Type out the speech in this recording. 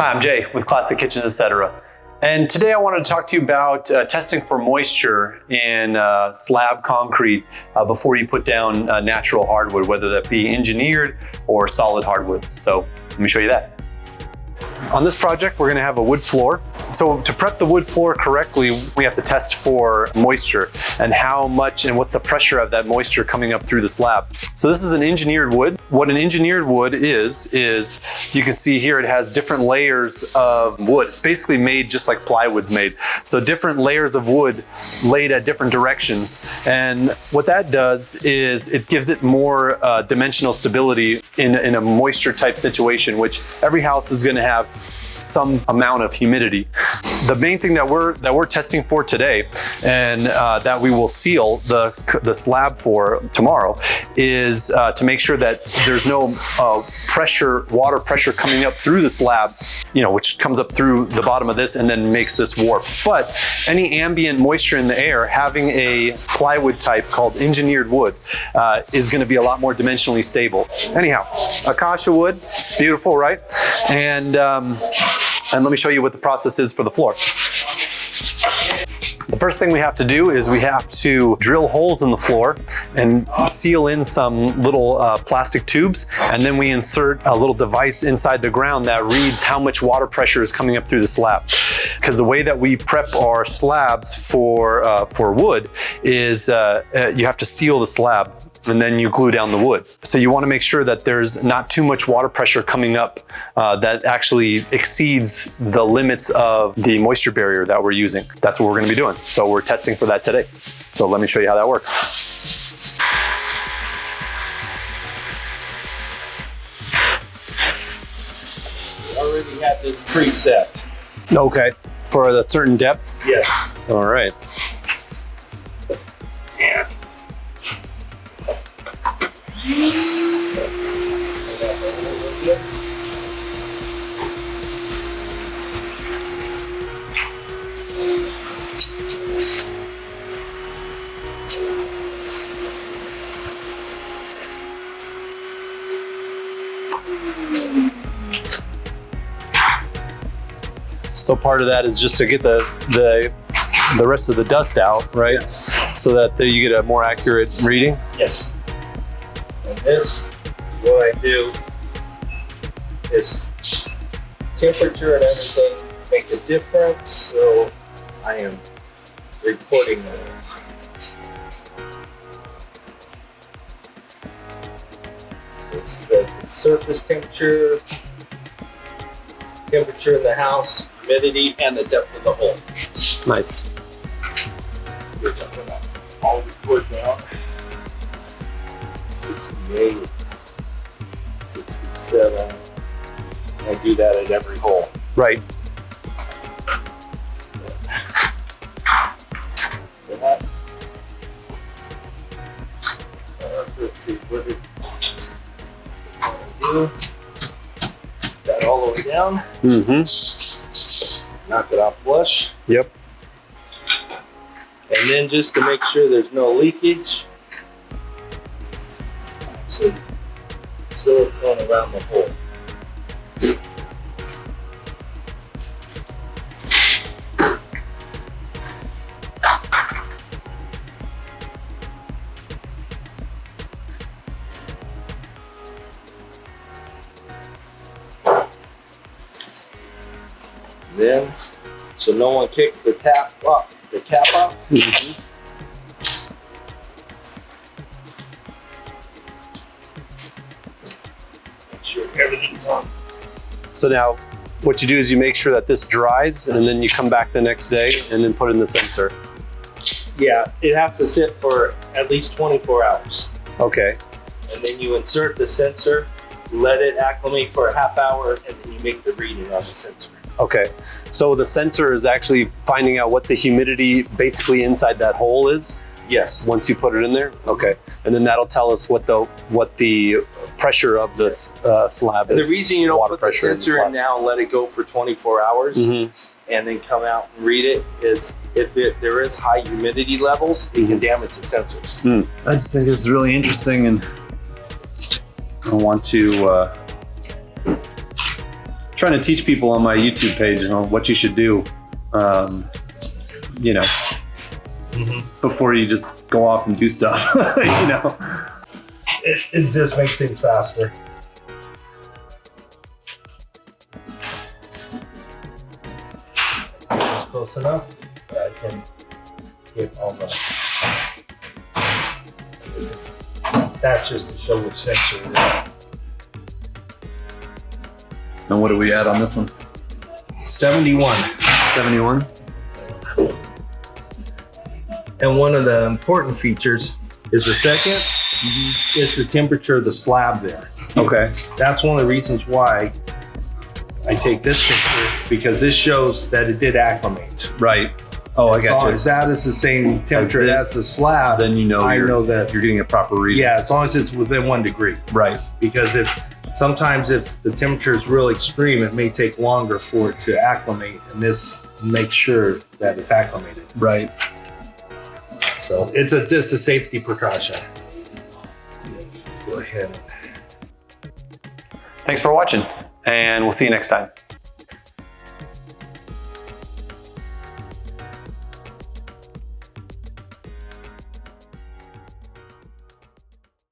Hi, I'm Jay with Classic Kitchens, etc. And today I wanted to talk to you about testing for moisture in slab concrete before you put down natural hardwood, whether that be engineered or solid hardwood. So let me show you that. On this project, we're gonna have a wood floor. So to prep the wood floor correctly, we have to test for moisture and how much and what's the pressure of that moisture coming up through the slab. So this is an engineered wood. What an engineered wood is you can see here it has different layers of wood. It's basically made just like plywood's made. So different layers of wood laid at different directions. And what that does is it gives it more dimensional stability in a moisture type situation, which every house is gonna have some amount of humidity. The main thing that we're testing for today, and that we will seal the slab for tomorrow, is to make sure that there's no water pressure coming up through the slab, which comes up through the bottom of this and then makes this warp. But any ambient moisture in the air, having a plywood type called engineered wood is going to be a lot more dimensionally stable. Anyhow, acacia wood, beautiful, right? And let me show you what the process is for the floor. The first thing we have to do is we have to drill holes in the floor and seal in some little plastic tubes, and then we insert a little device inside the ground that reads how much water pressure is coming up through the slab. Because the way that we prep our slabs for wood is you have to seal the slab and then you glue down the wood. So you want to make sure that there's not too much water pressure coming up that actually exceeds the limits of the moisture barrier that we're using. That's what we're going to be doing. So we're testing for that today. So let me show you how that works. We already have this preset. Okay, for a certain depth? Yes. All right. Yeah. So part of that is just to get the rest of the dust out, right? Yes. So that you get a more accurate reading? Yes. And this, what I do is temperature and everything make a difference, so I am reporting that. So it says the surface temperature in the house, humidity, and the depth of the hole. Nice. We're talking about all report down. 68, 67. I do that at every hole. Right. Let's see, what did I do? That all the way down. Mm-hmm. Knock it off flush. Yep. And then just to make sure there's no leakage, so silicone around the hole. Then, so no one kicks the cap off. Mm-hmm. Make sure everything's on. So now what you do is you make sure that this dries, and then you come back the next day and then put in the sensor. Yeah, it has to sit for at least 24 hours. Okay. And then you insert the sensor, let it acclimate for a half hour, and then you make the reading on the sensor. Okay. So the sensor is actually finding out what the humidity basically inside that hole is? Yes. Once you put it in there? Okay. And then that'll tell us what the pressure of this slab is. The reason you don't put the sensor in now and let it go for 24 hours and then come out and read it is if there is high humidity levels, it can damage the sensors. I just think this is really interesting, and I want to trying to teach people on my YouTube page, what you should do, you know, before you just go off and do stuff, you know. It just makes things faster. It's close enough that I can get all the. That's just to show which sensor it is. And what do we add on this one? 71. 71? And one of the important features is the second is the temperature of the slab there. Okay. That's one of the reasons why I take this picture, because this shows that it did acclimate. Right. Oh, I As got long you. as that is the same temperature this, as the slab, Then you know I know that you're getting a proper reading. yeah, as long as it's within 1 degree. Right. Because sometimes if the temperature is real extreme, it may take longer for it to acclimate, and this makes sure that it's acclimated. Right. So it's just a safety precaution. Go ahead. Thanks for watching, and we'll see you next time.